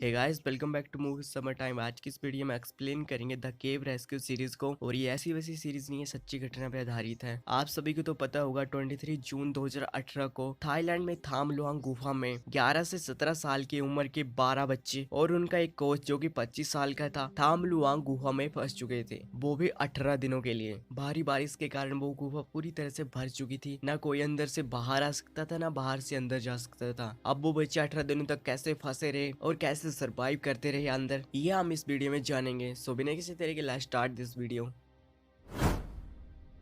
Hey guys, welcome back to movie summer time. आज की इस वीडियो में एक्सप्लेन करेंगे द केव रेस्क्यू सीरीज को। और ये ऐसी वैसी सीरीज नहीं है, सच्ची घटना पे आधारित है। आप सभी को तो पता होगा 23 जून 2018 को थाईलैंड में थाम लुआंग गुफा में 11 से 17 साल की उम्र के 12 बच्चे और उनका एक कोच जो कि 25 साल का था, थाम लुआंग गुफा में फंस चुके थे, वो भी 18 दिनों के लिए। भारी बारिश के कारण वो गुफा पूरी तरह से भर चुकी थी। ना कोई अंदर से बाहर आ सकता था, ना बाहर से अंदर जा सकता था। अब वो बच्चे 18 दिनों तक कैसे फंसे रहे और कैसे सरवाइव करते रहे अंदर, ये हम इस वीडियो में जानेंगे। सो बिना किसी तरीके लेट्स स्टार्ट दिस वीडियो।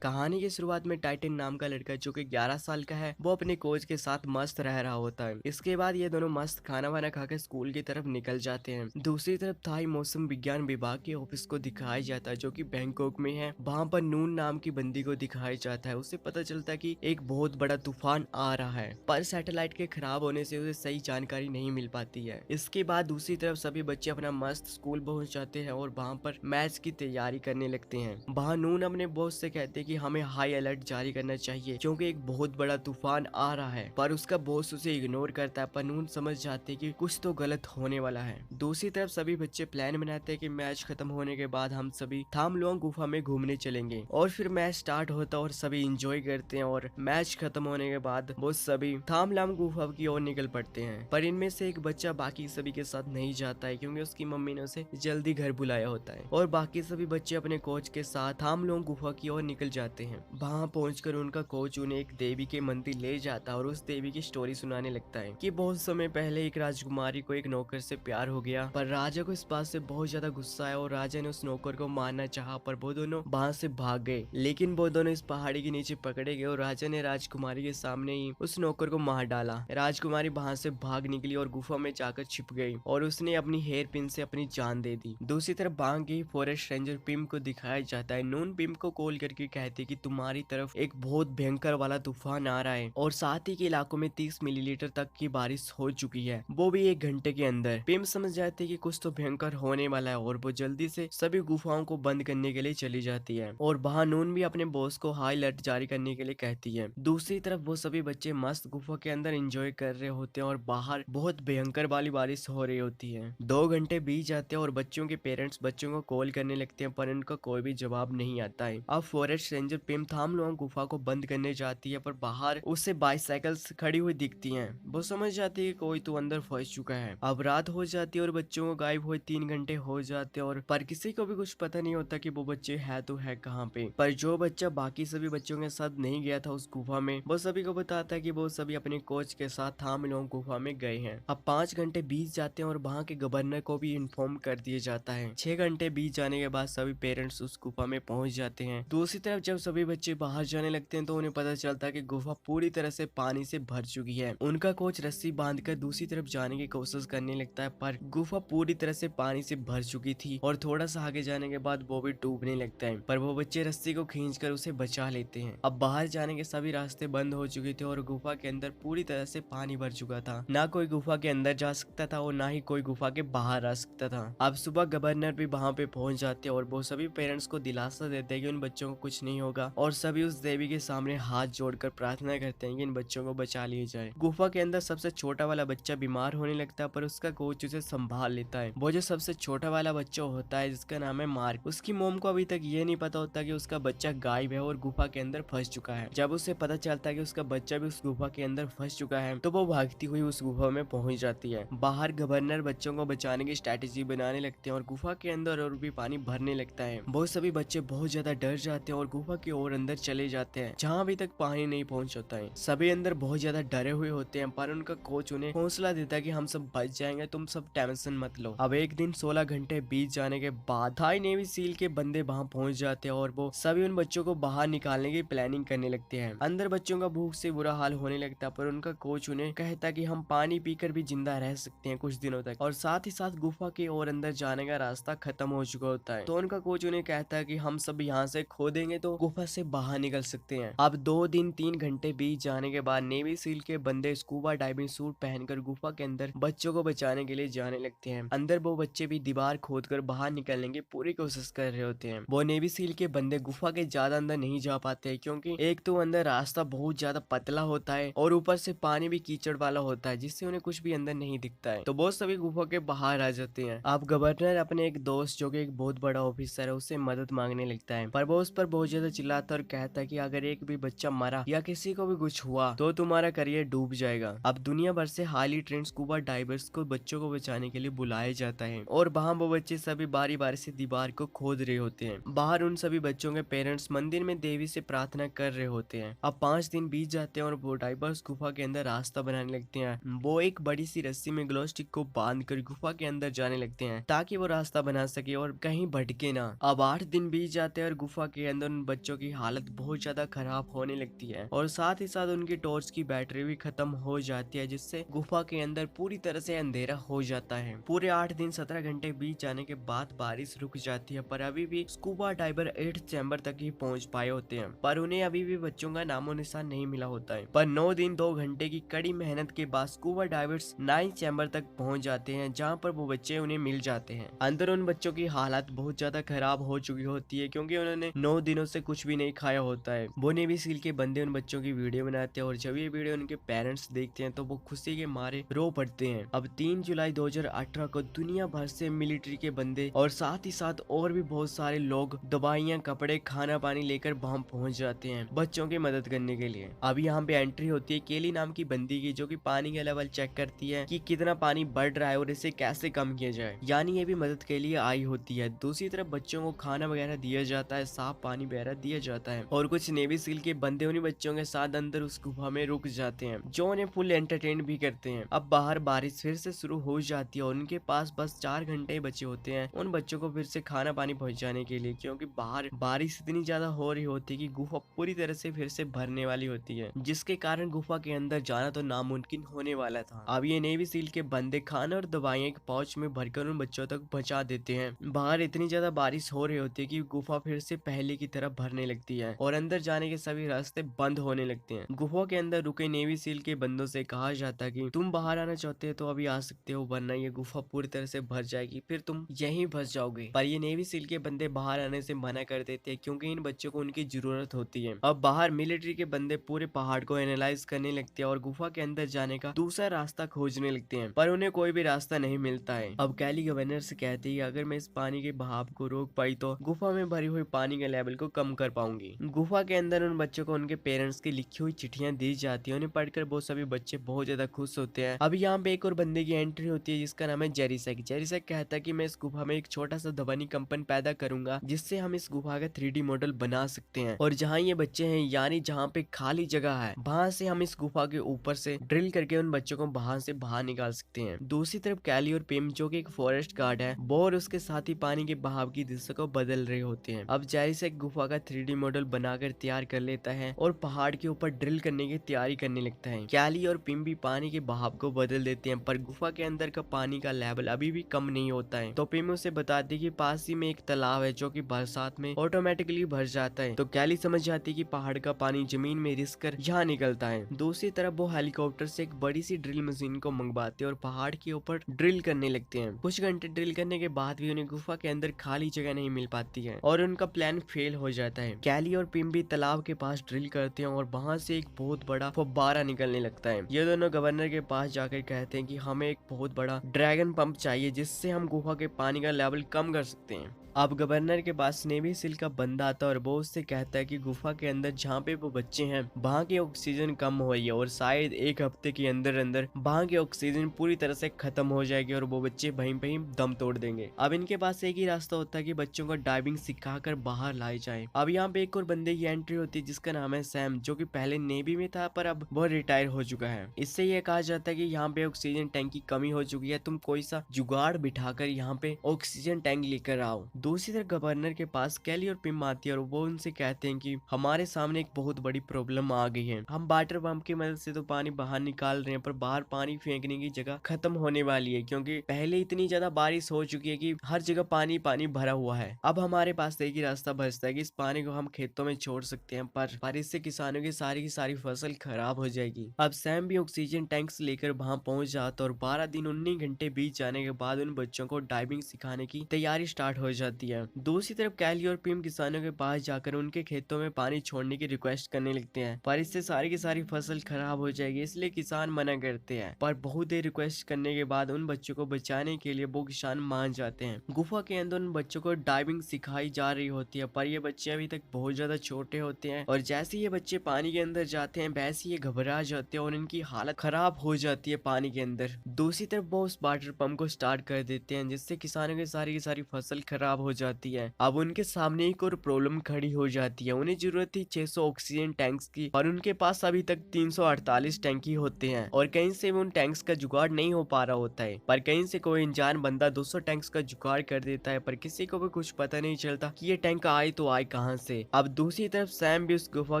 कहानी की शुरुआत में टाइटन नाम का लड़का जो कि 11 साल का है, वो अपने कोच के साथ मस्त रह रहा होता है। इसके बाद ये दोनों मस्त खाना वाना खाकर स्कूल की तरफ निकल जाते हैं। दूसरी तरफ थाई मौसम विज्ञान विभाग के ऑफिस को दिखाया जाता है जो कि बैंकॉक में है। वहाँ पर नून नाम की बंदी को दिखाया जाता है। उसे पता चलता है कि एक बहुत बड़ा तूफान आ रहा है, पर सैटेलाइट के खराब होने से उसे सही जानकारी नहीं मिल पाती है। इसके बाद दूसरी तरफ सभी बच्चे अपना मस्त स्कूल पहुंच जाते हैं और वहाँ पर मैच की तैयारी करने लगते हैं। वहाँ नून अपने बॉस से कहते हैं कि हमें हाई अलर्ट जारी करना चाहिए क्योंकि एक बहुत बड़ा तूफान आ रहा है, पर उसका बॉस उसे इग्नोर करता है। पर नून समझ जाते हैं कि कुछ तो गलत होने वाला है। दूसरी तरफ सभी बच्चे प्लान बनाते हैं कि मैच खत्म होने के बाद हम सभी थाम लुआंग गुफा में घूमने चलेंगे। और फिर मैच स्टार्ट होता है और सभी इंजॉय करते हैं। और मैच खत्म होने के बाद वो सभी थाम लुआंग गुफा की ओर निकल पड़ते हैं। पर इनमें से एक बच्चा बाकी सभी के साथ नहीं जाता है क्योंकि उसकी मम्मी ने उसे जल्दी घर बुलाया होता है। और बाकी सभी बच्चे अपने कोच के साथ थाम लुआंग गुफा की ओर निकल जाते हैं। वहाँ पहुंचकर उनका कोच उन्हें एक देवी के मंदिर ले जाता है और उस देवी की स्टोरी सुनाने लगता है कि बहुत समय पहले एक राजकुमारी को एक नौकर से प्यार हो गया, पर राजा को इस बात से बहुत ज्यादा गुस्सा आया और राजा ने उस नौकर को मारना चाहा, पर वो दोनों वहाँ से भाग गए। लेकिन वो दोनों इस पहाड़ी के नीचे पकड़े गए और राजा ने राजकुमारी के सामने ही उस नौकर को मार डाला। राजकुमारी वहाँ से भाग निकली और गुफा में जाकर छिप गई और उसने अपनी हेयर पिन से अपनी जान दे दी। दूसरी तरफ भाग गई फॉरेस्ट रेंजर पिम को दिखाया जाता है। नून पिम को कॉल करके कहती कि तुम्हारी तरफ एक बहुत भयंकर वाला तूफान आ रहा है और साथ ही के इलाकों में 30 मिलीलीटर तक की बारिश हो चुकी है, वो भी 1 घंटे के अंदर। पिम समझ जाती है कि कुछ तो भयंकर होने वाला है और वो जल्दी से सभी गुफाओं को बंद करने के लिए चली जाती है। और वहाँ नून भी अपने बॉस को हाई अलर्ट जारी करने के लिए कहती है। दूसरी तरफ वो सभी बच्चे मस्त गुफा के अंदर एंजॉय कर रहे होते हैं और बाहर बहुत भयंकर वाली बारिश हो रही होती है। 2 घंटे बीत जाते हैं और बच्चों के पेरेंट्स बच्चों को कॉल करने लगते हैं, पर उनका कोई भी जवाब नहीं आता है। अब फॉरेस्ट रेंजर पिम थाम लुआंग गुफा को बंद करने जाती है, पर बाहर उससे बाइसाइकिल्स खड़ी हुई दिखती हैं। वो समझ जाती है कोई तो अंदर फंस चुका है। अब रात हो जाती है और बच्चों को गायब हुए 3 घंटे हो जाते हैं और पर किसी को भी कुछ पता नहीं होता कि वो बच्चे है तो है कहाँ पे। पर जो बच्चा बाकी सभी बच्चों के साथ नहीं गया था उस गुफा में, वो सभी को बताता है कि वो सभी अपने कोच के साथ थाम लुआंग गुफा में गए हैं। अब 5 घंटे बीत जाते हैं और वहाँ के गवर्नर को भी इन्फॉर्म कर दिया जाता है। 6 घंटे बीत जाने के बाद सभी पेरेंट्स उस गुफा में पहुंच जाते हैं। दूसरी तरफ जब सभी बच्चे बाहर जाने लगते हैं तो उन्हें पता चलता है कि गुफा पूरी तरह से पानी से भर चुकी है। उनका कोच रस्सी बांधकर दूसरी तरफ जाने की कोशिश करने लगता है, पर गुफा पूरी तरह से पानी से भर चुकी थी और थोड़ा सा आगे जाने के बाद वो भी डूबने लगता है, पर वो बच्चे रस्सी को खींचकर उसे बचा लेते हैं। अब बाहर जाने के सभी रास्ते बंद हो चुके थे और गुफा के अंदर पूरी तरह से पानी भर चुका था। ना कोई गुफा के अंदर जा सकता था और ना ही कोई गुफा के बाहर आ सकता था। अब सुबह गवर्नर भी वहाँ पे पहुंच जाते हैं और वो सभी पेरेंट्स को दिलासा देते हैं कि उन बच्चों को कुछ नहीं होगा और सभी उस देवी के सामने हाथ जोड़कर प्रार्थना करते हैं कि इन बच्चों को बचा लिया जाए। गुफा के अंदर सबसे छोटा वाला बच्चा बीमार होने लगता है, पर उसका कोच उसे संभाल लेता है। वो जो सबसे छोटा वाला बच्चा होता है जिसका नाम है मार्क, उसकी मोम को अभी तक ये नहीं पता होता कि उसका बच्चा गायब है और गुफा के अंदर फंस चुका है। जब उसे पता चलता है कि उसका बच्चा भी उस गुफा के अंदर फंस चुका है तो वो भागती हुई उस गुफा में पहुंच जाती है। बाहर गवर्नर बच्चों को बचाने की स्ट्रेटेजी बनाने लगते हैं और गुफा के अंदर और भी पानी भरने लगता है। वो सभी बच्चे बहुत ज्यादा डर जाते हैं और गुफा की ओर अंदर चले जाते हैं जहाँ अभी तक पानी नहीं पहुंच होता है। सभी अंदर बहुत ज्यादा डरे हुए होते हैं, पर उनका कोच उन्हें हौसला देता है कि हम सब बच जाएंगे, तुम सब टेंशन मत लो। अब एक दिन 16 घंटे बीत जाने के बाद थाई नेवी सील के बंदे वहाँ पहुंच जाते हैं और वो सभी उन बच्चों को बाहर निकालने की प्लानिंग करने लगते हैं। अंदर बच्चों का भूख से बुरा हाल होने लगता है, पर उनका कोच उन्हें कहता है कि हम पानी पीकर भी जिंदा रह सकते हैं कुछ दिनों तक, और साथ ही साथ गुफा के और अंदर जाने का रास्ता खत्म हो चुका होता है। तो उनका कोच उन्हें कहता है कि हम सब यहाँ से खोदेंगे तो तो गुफा से बाहर निकल सकते हैं। अब 2 दिन 3 घंटे बीत जाने के बाद नेवी सील के बंदे स्कूबा डाइविंग सूट पहनकर गुफा के अंदर बच्चों को बचाने के लिए जाने लगते हैं। अंदर वो बच्चे भी दीवार खोदकर बाहर निकलने की पूरी कोशिश कर रहे होते हैं। वो नेवी सील के बंदे गुफा के ज्यादा अंदर नहीं जा पाते क्योंकि एक तो अंदर रास्ता बहुत ज्यादा पतला होता है और ऊपर से पानी भी कीचड़ वाला होता है, जिससे उन्हें कुछ भी अंदर नहीं दिखता है। तो वो सभी गुफा के बाहर आ जाते हैं। अब गवर्नर अपने एक दोस्त जो कि एक बहुत बड़ा ऑफिसर है उससे मदद मांगने लगता है, पर वो उस पर बहुत ज्यादा चिल्लाता और कहता है कि अगर एक भी बच्चा मरा या किसी को भी कुछ हुआ तो तुम्हारा करियर डूब जाएगा। अब दुनिया भर से हाईली ट्रेंड स्कूबा डाइवर्स को बच्चों को बचाने के लिए बुलाया जाता है और वहाँ वो बच्चे सभी बारी बारी से दीवार को खोद रहे होते हैं। बाहर उन सभी बच्चों के पेरेंट्स मंदिर में देवी से प्रार्थना कर रहे होते हैं। अब 5 दिन बीत जाते हैं और वो डाइवर्स गुफा के अंदर रास्ता बनाने लगते हैं। वो एक बड़ी सी रस्सी में ग्लो स्टिक को बांध कर गुफा के अंदर जाने लगते हैं ताकि वो रास्ता बना सके और कहीं भटके ना। अब 8 दिन बीत जाते हैं और गुफा के अंदर उन बच्चों की हालत बहुत ज्यादा खराब होने लगती है और साथ ही साथ उनकी टॉर्च की बैटरी भी खत्म हो जाती है, जिससे गुफा के अंदर पूरी तरह से अंधेरा हो जाता है। पूरे 8 दिन 17 घंटे बीत जाने के बाद बारिश रुक जाती है, पर अभी भी स्कूबा डाइवर 8th चैम्बर तक ही पहुंच पाए होते हैं, पर उन्हें अभी भी बच्चों का नामो निशान नहीं मिला होता है। पर 9 दिन 2 घंटे की कड़ी मेहनत के बाद स्कूबा डाइवर्स 9th चैम्बर तक पहुंच जाते हैं, जहां पर वो बच्चे उन्हें मिल जाते हैं। अंदर उन बच्चों की हालत बहुत ज्यादा खराब हो चुकी होती है क्योंकि उन्होंने 9 दिनों से कुछ भी नहीं खाया होता है। वो नेवी सील के बंदे उन बच्चों की वीडियो बनाते हैं और जब ये वीडियो उनके पेरेंट्स देखते हैं तो वो खुशी के मारे रो पड़ते हैं। अब 3 जुलाई 2018 को दुनिया भर से मिलिट्री के बंदे और साथ ही साथ और भी बहुत सारे लोग दवाइयाँ, कपड़े, खाना पानी लेकर वहां पहुंच जाते हैं बच्चों की मदद करने के लिए। अब यहाँ पे एंट्री होती है केली नाम की बंदी की, जो कि पानी का लेवल चेक करती है कि कितना पानी बढ़ रहा है और इसे कैसे कम किया जाए, यानी ये भी मदद के लिए आई होती है। दूसरी तरफ बच्चों को खाना वगैरह दिया जाता है, साफ पानी वगैरह दिया जाता है और कुछ नेवी सील के बंदे उन्हीं बच्चों के साथ अंदर उस गुफा में रुक जाते हैं, जो उन्हें फुल एंटरटेन भी करते हैं। अब बाहर बारिश फिर से शुरू हो जाती है और उनके पास बस 4 घंटे बचे होते हैं उन बच्चों को फिर से खाना पानी पहुंचाने के लिए, क्योंकि बाहर बारिश इतनी ज्यादा हो रही होती है कि गुफा पूरी तरह से फिर से भरने वाली होती है, जिसके कारण गुफा के अंदर जाना तो नामुमकिन होने वाला था। अब ये नेवी सील के बंदे खाना और दवाइयां एक पाउच में भरकर उन बच्चों तक पहुंचा देते हैं। बाहर इतनी ज्यादा बारिश हो रही होती है कि गुफा फिर से पहले की तरफ भरने लगती है और अंदर जाने के सभी रास्ते बंद होने लगते हैं। गुफा के अंदर रुके नेवी सील के बंदों से कहा जाता है कि तुम बाहर आना चाहते हो तो अभी आ सकते हो, वरना ये गुफा पूरी तरह से भर जाएगी, फिर तुम यहीं फंस जाओगे। पर ये नेवी सील के बंदे बाहर आने से मना कर देते हैं क्योंकि इन बच्चों को उनकी जरूरत होती है। अब बाहर मिलिट्री के बंदे पूरे पहाड़ को एनालाइज करने लगते हैं और गुफा के अंदर जाने का दूसरा रास्ता खोजने लगते हैं, पर उन्हें कोई भी रास्ता नहीं मिलता है। अब कैली गवर्नर से कहती है अगर मैं इस पानी के बहाव को रोक पाई तो गुफा में भरी हुई पानी के लेवल को कम कर पाऊंगी। गुफा के अंदर उन बच्चों को उनके पेरेंट्स की लिखी हुई चिट्ठियां दी जाती है, उन्हें पढ़कर वो सभी बच्चे बहुत ज्यादा खुश होते हैं। अब यहाँ पे एक और बंदे की एंट्री होती है जिसका नाम है जेरिसेक। जेरिसेक कहता है कि मैं इस गुफा में एक छोटा सा ध्वनि कंपन पैदा करूंगा जिससे हम इस गुफा का 3D मॉडल बना सकते हैं, और जहाँ ये बच्चे हैं यानी जहाँ पे खाली जगह है वहां से हम इस गुफा के ऊपर से ड्रिल करके उन बच्चों को वहां से बाहर निकाल सकते हैं। दूसरी तरफ कैली और पिम जो कि एक फॉरेस्ट गार्ड है, वो और उसके साथ ही पानी के बहाव की दिशा को बदल रहे होते हैं। अब जेरिसेक गुफा का 3D मॉडल बनाकर तैयार कर लेता है और पहाड़ के ऊपर ड्रिल करने की तैयारी करने लगता है। कैली और पिम भी पानी के बहाव को बदल देते हैं, पर गुफा के अंदर का पानी का लेवल अभी भी कम नहीं होता है। तो पिम उसे बताती है कि पास ही में एक तालाब है जो कि बरसात में ऑटोमेटिकली भर जाता है। तो कैली समझ जाती है कि पहाड़ का पानी जमीन में रिस कर यहाँ निकलता है। दूसरी तरफ वो हेलीकॉप्टर से एक बड़ी सी ड्रिल मशीन को मंगवाते हैं और पहाड़ के ऊपर ड्रिल करने लगते हैं। कुछ घंटे ड्रिल करने के बाद भी उन्हें गुफा के अंदर खाली जगह नहीं मिल पाती है और उनका प्लान फेल हो जाता है। कैली और पिम भी तालाब के पास ड्रिल करते हैं और वहां से एक बहुत बड़ा फव्वारा निकलने लगता है। ये दोनों गवर्नर के पास जाकर कहते हैं कि हमें एक बहुत बड़ा ड्रैगन पंप चाहिए जिससे हम गुफा के पानी का लेवल कम कर सकते हैं। अब गवर्नर के पास नेवी सील का बंदा आता है और वो उससे कहता है कि गुफा के अंदर जहाँ पे वो बच्चे हैं वहाँ की ऑक्सीजन कम हो रही है और शायद 1 हफ्ते के अंदर अंदर वहाँ की ऑक्सीजन पूरी तरह से खत्म हो जाएगी और वो बच्चे वहीं पे ही दम तोड़ देंगे। अब इनके पास एक ही रास्ता होता है कि बच्चों को डाइविंग सिखाकर बाहर लाई जाए। अब यहाँ पे एक और बंदे की एंट्री होती है जिसका नाम है सैम, जो कि पहले नेवी में था पर अब वो रिटायर हो चुका है। इससे ये कहा जाता है कि यहाँ पे ऑक्सीजन टैंक की कमी हो चुकी है, तुम कोई सा जुगाड़ बिठाकर यहाँ पे ऑक्सीजन टैंक लेकर आओ। दूसरी तरफ गवर्नर के पास कैली और पिम आती है और वो उनसे कहते हैं कि हमारे सामने एक बहुत बड़ी प्रॉब्लम आ गई है। हम वाटर पंप की मदद से तो पानी बाहर निकाल रहे हैं, पर बाहर पानी फेंकने की जगह खत्म होने वाली है, क्योंकि पहले इतनी ज्यादा बारिश हो चुकी है कि हर जगह पानी पानी भरा हुआ है। अब हमारे पास एक ही रास्ता बचता है कि इस पानी को हम खेतों में छोड़ सकते हैं, पर इससे किसानों की सारी फसल खराब हो जाएगी। अब सैम भी ऑक्सीजन टैंक्स लेकर वहां पहुंच जाता और 12 दिन 19 घंटे बीत जाने के बाद उन बच्चों को डाइविंग सिखाने की तैयारी स्टार्ट हो जाती है। दूसरी तरफ कैली और पिम किसानों के पास जाकर उनके खेतों में पानी छोड़ने की रिक्वेस्ट करने लगते हैं, पर इससे सारी की सारी फसल खराब हो जाएगी, इसलिए किसान मना करते हैं। पर बहुत देर रिक्वेस्ट करने के बाद उन बच्चों को बचाने के लिए वो किसान मान जाते हैं। गुफा के अंदर उन बच्चों को डाइविंग सिखाई जा रही होती है, पर ये बच्चे अभी तक बहुत ज्यादा छोटे होते हैं और जैसे ये बच्चे पानी के अंदर जाते हैं वैसे ये घबरा जाते हैं और इनकी हालत खराब हो जाती है पानी के अंदर। दूसरी तरफ वो उस वाटर पंप को स्टार्ट कर देते हैं, जिससे किसानों की सारी फसल खराब हो जाती है। अब उनके सामने एक और प्रॉब्लम खड़ी हो जाती है। उन्हें जरूरत थी 600 ऑक्सीजन टैंक्स की और उनके पास अभी तक 348 टैंकी होते हैं और कहीं से उन टैंक्स का जुगाड़ नहीं हो पा रहा होता है। पर कहीं से कोई अनजान बंदा 200 टैंक्स का जुगाड़ कर देता है, पर किसी को भी कुछ पता नहीं चलता कि ये टैंक आए तो आए कहां से। अब दूसरी तरफ सैम भी उस गुफा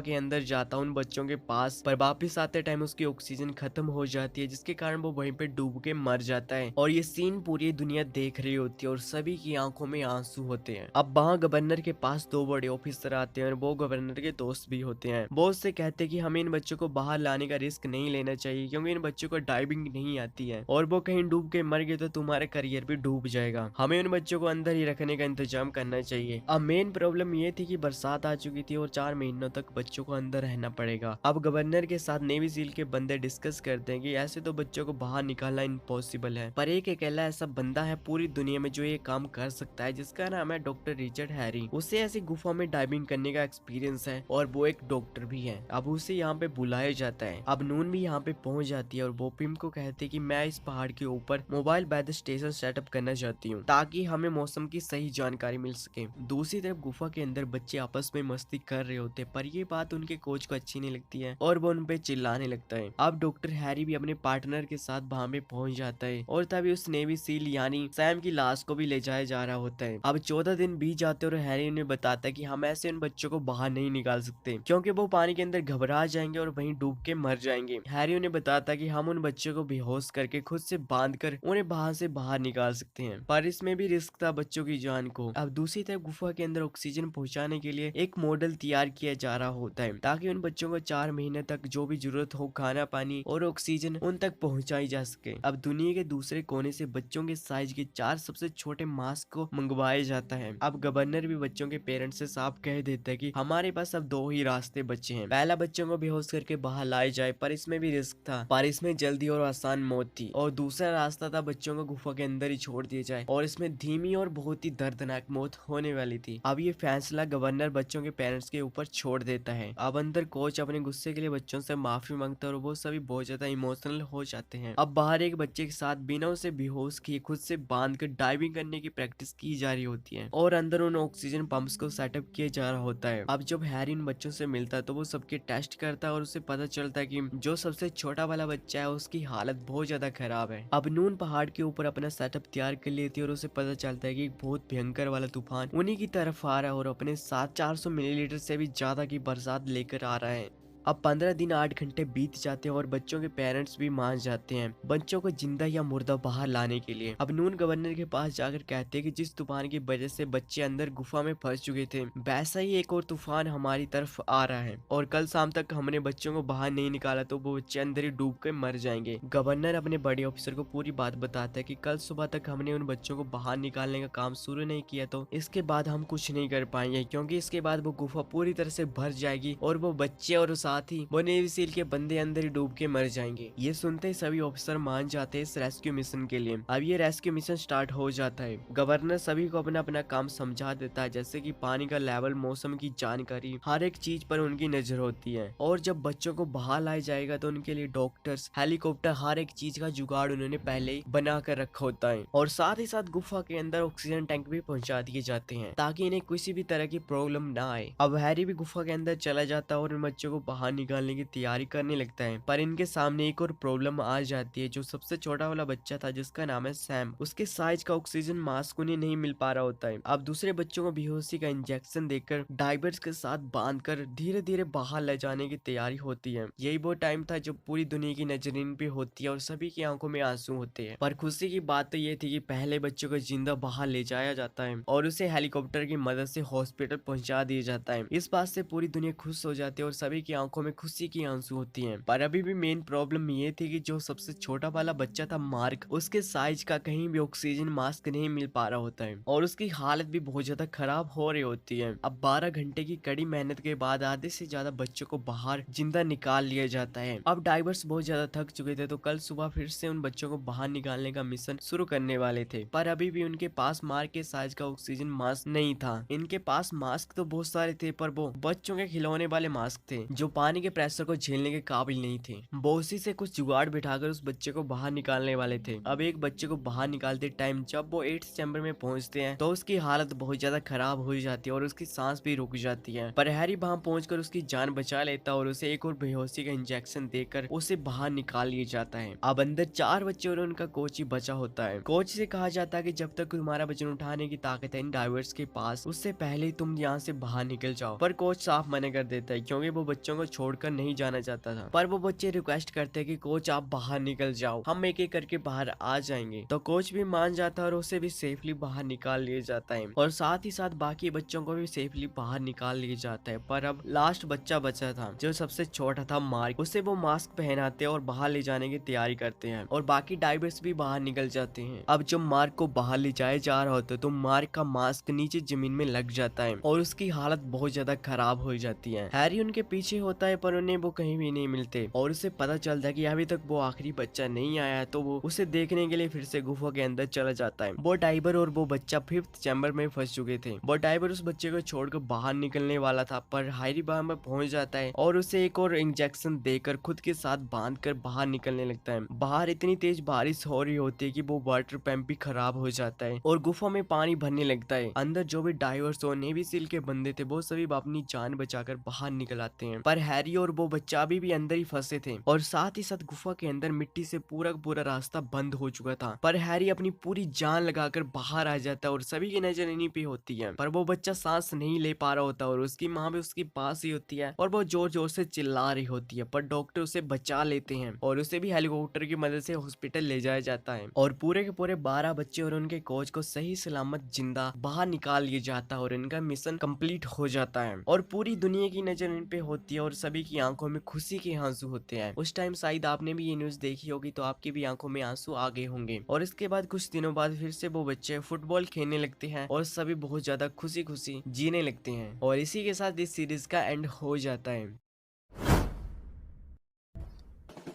के अंदर जाता उन बच्चों के पास, पर वापिस आते टाइम उसकी ऑक्सीजन खत्म हो जाती है, जिसके कारण वो वहीं पे डूब के मर जाता है और ये सीन पूरी दुनिया देख रही होती है और सभी की आंखों में आंसू होते हैं। अब वहाँ गवर्नर के पास दो बड़े ऑफिसर आते हैं और वो गवर्नर के दोस्त भी होते हैं। वो उससे कहते हैं कि हमें इन बच्चों को बाहर लाने का रिस्क नहीं लेना चाहिए, क्योंकि इन बच्चों को डाइविंग नहीं आती है और वो कहीं डूब के मर गए तो तुम्हारा करियर भी डूब जाएगा। हमें उन बच्चों को अंदर ही रखने का इंतजाम करना चाहिए। अब मेन प्रॉब्लम ये थी कि बरसात आ चुकी थी और 4 महीनों तक बच्चों को अंदर रहना पड़ेगा। अब गवर्नर के साथ नेवी सील के बंदे डिस्कस करते हैं कि ऐसे तो बच्चों को बाहर निकालना इम्पॉसिबल है, पर एक अकेला ऐसा बंदा है पूरी दुनिया में जो ये काम कर सकता है, जिसका नाम है डॉक्टर रिचर्ड हैरी। उसे ऐसी गुफा में डाइविंग करने का एक्सपीरियंस है और वो एक डॉक्टर भी है। अब उसे यहाँ पे बुलाया जाता है। अब नून भी यहाँ पे पहुंच जाती है और वो पिम को कहती है कि मैं इस पहाड़ के ऊपर मोबाइल वेदर स्टेशन सेटअप करना चाहती हूँ, ताकि हमें मौसम की सही जानकारी मिल सके। दूसरी तरफ गुफा के अंदर बच्चे आपस में मस्ती कर रहे होते, पर ये बात उनके कोच को अच्छी नहीं लगती है और वो उन पे चिल्लाने लगता है। अब डॉक्टर हैरी भी अपने पार्टनर के साथ वहां पे पहुंच जाता है और तभी उस नेवी सील यानी सैम की लाश को भी ले जाया जा रहा होता है। अब 14 दिन बीत जाते और हैरी उन्हें बताता है कि हम ऐसे उन बच्चों को बाहर नहीं निकाल सकते, क्योंकि वो पानी के अंदर घबरा जाएंगे और वहीं डूब के मर जाएंगे। हैरी उन्हें बताता है कि हम उन बच्चों को बेहोश करके खुद से बांध कर उन्हें बाहर से बाहर निकाल सकते हैं, पर इसमें भी रिस्क था बच्चों की जान को। अब दूसरी तरफ गुफा के अंदर ऑक्सीजन पहुंचाने के लिए एक मॉडल तैयार किया जा रहा होता है, ताकि उन बच्चों को 4 महीने तक जो भी जरूरत हो खाना पानी और ऑक्सीजन उन तक पहुंचाई जा सके। अब दुनिया के दूसरे कोने से बच्चों के साइज के 4 सबसे छोटे मास्क को मंगवाया जाता है। अब गवर्नर भी बच्चों के पेरेंट्स से साफ कह देता है कि हमारे पास अब 2 ही रास्ते बचे हैं। पहला बच्चों को बेहोश करके बाहर लाया जाए, पर इसमें भी रिस्क था, पर इसमें जल्दी और आसान मौत थी। और दूसरा रास्ता था बच्चों को गुफा के अंदर ही छोड़ दिया जाए, और इसमें धीमी और बहुत ही दर्दनाक मौत होने वाली थी। अब ये फैसला गवर्नर बच्चों के पेरेंट्स के ऊपर छोड़ देता है। अब अंदर कोच अपने गुस्से के लिए बच्चों से माफी मांगता है और वो सभी बहुत ज्यादा इमोशनल हो जाते हैं। अब बाहर एक बच्चे के साथ बिना उसे बेहोश किए खुद से बांध कर डाइविंग करने की प्रैक्टिस की जा रही होती है और अंदर उन ऑक्सीजन पंप्स को सेटअप किया जा रहा होता है। अब जब हैरी इन बच्चों से मिलता है तो वो सबके टेस्ट करता है और उसे पता चलता है कि जो सबसे छोटा वाला बच्चा है उसकी हालत बहुत ज्यादा खराब है। अब नून पहाड़ के ऊपर अपना सेटअप तैयार कर लेती है और उसे पता चलता है कि एक बहुत भयंकर वाला तूफान उन्हीं की तरफ आ रहा है और अपने साथ 400 मिलीलीटर से भी ज्यादा की बरसात लेकर आ रहा है। अब 15 दिन 8 घंटे बीत जाते हैं और बच्चों के पेरेंट्स भी मान जाते हैं बच्चों को जिंदा या मुर्दा बाहर लाने के लिए। अब नून गवर्नर के पास जाकर कहते हैं कि जिस तूफान की वजह से बच्चे अंदर गुफा में फंस चुके थे, वैसा ही एक और तूफान हमारी तरफ आ रहा है और कल शाम तक हमने बच्चों को बाहर नहीं निकाला तो वो बच्चे अंदर ही डूब कर मर जाएंगे। गवर्नर अपने बड़े ऑफिसर को पूरी बात बताता है कि कल सुबह तक हमने उन बच्चों को बाहर निकालने का काम शुरू नहीं किया तो इसके बाद हम कुछ नहीं कर पाएंगे, क्योंकि इसके बाद वो गुफा पूरी तरह से भर जाएगी और वो बच्चे और साथ ही वो नेवी सील के बंदे अंदर ही डूब के मर जाएंगे। ये सुनते ही सभी ऑफिसर मान जाते हैं इस रेस्क्यू मिशन के लिए। अब ये रेस्क्यू मिशन स्टार्ट हो जाता है। गवर्नर सभी को अपना अपना काम समझा देता है, जैसे कि पानी का लेवल, मौसम की जानकारी, हर एक चीज पर उनकी नजर होती है। और जब बच्चों को बाहर लाया जाएगा तो उनके लिए डॉक्टर्स, हेलीकॉप्टर, हर एक चीज का जुगाड़ उन्होंने पहले ही बना कर रखा होता है और साथ ही साथ गुफा के अंदर ऑक्सीजन टैंक भी पहुंचा दिए जाते हैं ताकि इन्हें किसी भी तरह की प्रॉब्लम ना आए। अब हैरी भी गुफा के अंदर चला जाता है और उन बच्चों को बाहर बाहर निकालने की तैयारी करने लगता है। पर इनके सामने एक और प्रॉब्लम आ जाती है। जो सबसे छोटा वाला बच्चा था जिसका नाम है सैम, उसके साइज का ऑक्सीजन मास्क उन्हें नहीं मिल पा रहा होता है। अब दूसरे बच्चों को बेहोशी का इंजेक्शन देकर डाइवर्स के साथ बांधकर धीरे धीरे बाहर ले जाने की तैयारी होती है। यही वो टाइम था जब पूरी दुनिया की नजर इन पे होती है और सभी की आंखों में आंसू होते हैं। पर खुशी की बात तो ये थी कि पहले बच्चों को जिंदा बाहर ले जाया जाता है और उसे हेलीकॉप्टर की मदद से हॉस्पिटल पहुंचा दिया जाता है। इस बात से पूरी दुनिया खुश हो जाती है और सभी की आंखों में खुशी की आंसू होती हैं। पर अभी भी मेन प्रॉब्लम ये थी कि जो सबसे छोटा वाला बच्चा था मार्क, उसके साइज का कहीं भी ऑक्सीजन मास्क नहीं मिल पा रहा होता है और उसकी हालत भी बहुत ज्यादा खराब हो रही होती है। अब 12 घंटे की कड़ी मेहनत के बाद आधे से ज्यादा बच्चों को बाहर जिंदा निकाल लिया जाता है। अब डाइवर्स बहुत ज्यादा थक चुके थे तो कल सुबह फिर से उन बच्चों को बाहर निकालने का मिशन शुरू करने वाले थे। पर अभी भी उनके पास मार्क के साइज का ऑक्सीजन मास्क नहीं था। इनके पास मास्क तो बहुत सारे थे पर वो बच्चों के खिलौने वाले मास्क थे जो पानी के प्रेशर को झेलने के काबिल नहीं थे। वो उसी से कुछ जुगाड़ बिठाकर उस बच्चे को बाहर निकालने वाले थे। अब एक बच्चे को बाहर निकालते टाइम जब वो 8th चैम्बर में पहुंचते हैं तो उसकी हालत बहुत ज्यादा खराब हो जाती है और उसकी सांस भी रुक जाती है। पर हैरी वहां पहुंचकर उसकी जान बचा लेता और उसे एक और बेहोशी का इंजेक्शन देकर उसे बाहर निकाल लिया जाता है। अब अंदर 4 बच्चे और उनका कोच ही बचा होता है। कोच से कहा जाता है कि जब तक तुम्हारा वजन उठाने की ताकत है इन डाइवर्स के पास, उससे पहले ही तुम यहाँ से बाहर निकल जाओ। पर कोच साफ मना कर देता है क्योंकि वो बच्चों को छोड़कर नहीं जाना चाहता था। पर वो बच्चे रिक्वेस्ट करते हैं कि कोच आप बाहर निकल जाओ, हम एक एक करके बाहर आ जाएंगे। तो कोच भी मान जाता है और उसे भी सेफली बाहर निकाल लिया जाता है और साथ ही साथ बाकी बच्चों को भी सेफली बाहर निकाल लिया जाता है। पर अब लास्ट बच्चा बचा था जो सबसे छोटा था मार्क, उसे वो मास्क पहनाते हैं और बाहर ले जाने की तैयारी करते हैं और बाकी डाइवर्स भी बाहर निकल जाते हैं। अब जब मार्क को बाहर ले जाया जा रहा होता है तो मार्क का मास्क नीचे जमीन में लग जाता है और उसकी हालत बहुत ज्यादा खराब हो जाती है। हैरी उनके पीछे होता है पर उन्हें वो कहीं भी नहीं मिलते और उसे पता चलता है कि अभी तक वो आखिरी बच्चा नहीं आया है। तो वो उसे देखने के लिए फिर से गुफा के अंदर चला जाता है। वो डाइवर और वो बच्चा 5th चैम्बर में फंस चुके थे। वो डाइवर उस बच्चे को छोड़कर बाहर निकलने वाला था पर हैरी वहां में पहुंच जाता है और उसे एक और इंजेक्शन देकर खुद के साथ बांधकर बाहर निकलने लगता है। बाहर इतनी तेज बारिश हो रही होती है कि वो वाटर पैम्प भी खराब हो जाता है और गुफा में पानी भरने लगता है। अंदर जो भी डाइवर्स और नेवी सील के बंदे थे वो सभी अपनी जान बचाकर बाहर निकल आते हैं। पर हैरी और वो बच्चा अभी भी अंदर ही फंसे थे और साथ ही साथ गुफा के अंदर मिट्टी से पूरा पूरा रास्ता बंद हो चुका था। पर हैरी अपनी पूरी जान लगाकर बाहर आ जाता है और सभी की नजर इन्हीं पे होती है। पर वो बच्चा सांस नहीं ले पा रहा होता और उसकी माँ भी उसके पास ही होती है और वो जोर जोर से चिल्ला रही होती है। पर डॉक्टर उसे बचा लेते हैं और उसे भी हेलीकॉप्टर की मदद से हॉस्पिटल ले जाया जाता है और पूरे के पूरे 12 बच्चे और उनके कोच को सही सलामत जिंदा बाहर निकाल लिया जाता है और इनका मिशन कंप्लीट हो जाता है और पूरी दुनिया की नजर इन पे होती है और सभी की आंखों में खुशी के आंसू होते हैं। उस टाइम शायद आपने भी ये न्यूज देखी होगी तो आपकी भी आंखों में आंसू आ गए होंगे। और इसके बाद कुछ दिनों बाद फिर से वो बच्चे फुटबॉल खेलने लगते हैं और सभी बहुत ज्यादा खुशी खुशी जीने लगते हैं और इसी के साथ इस सीरीज का एंड हो जाता है।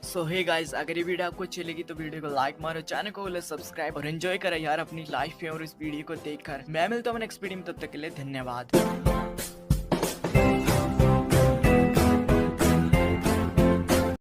सो हे गाइस, अगर ये वीडियो आपको अच्छी लगी तो वीडियो को लाइक मारो, चैनल को सब्सक्राइब और एंजॉय करें यार अपनी लाइफ में और इस वीडियो को देखकर। मैं मिलता हूँ नेक्स्ट वीडियो में, तब तक के लिए धन्यवाद।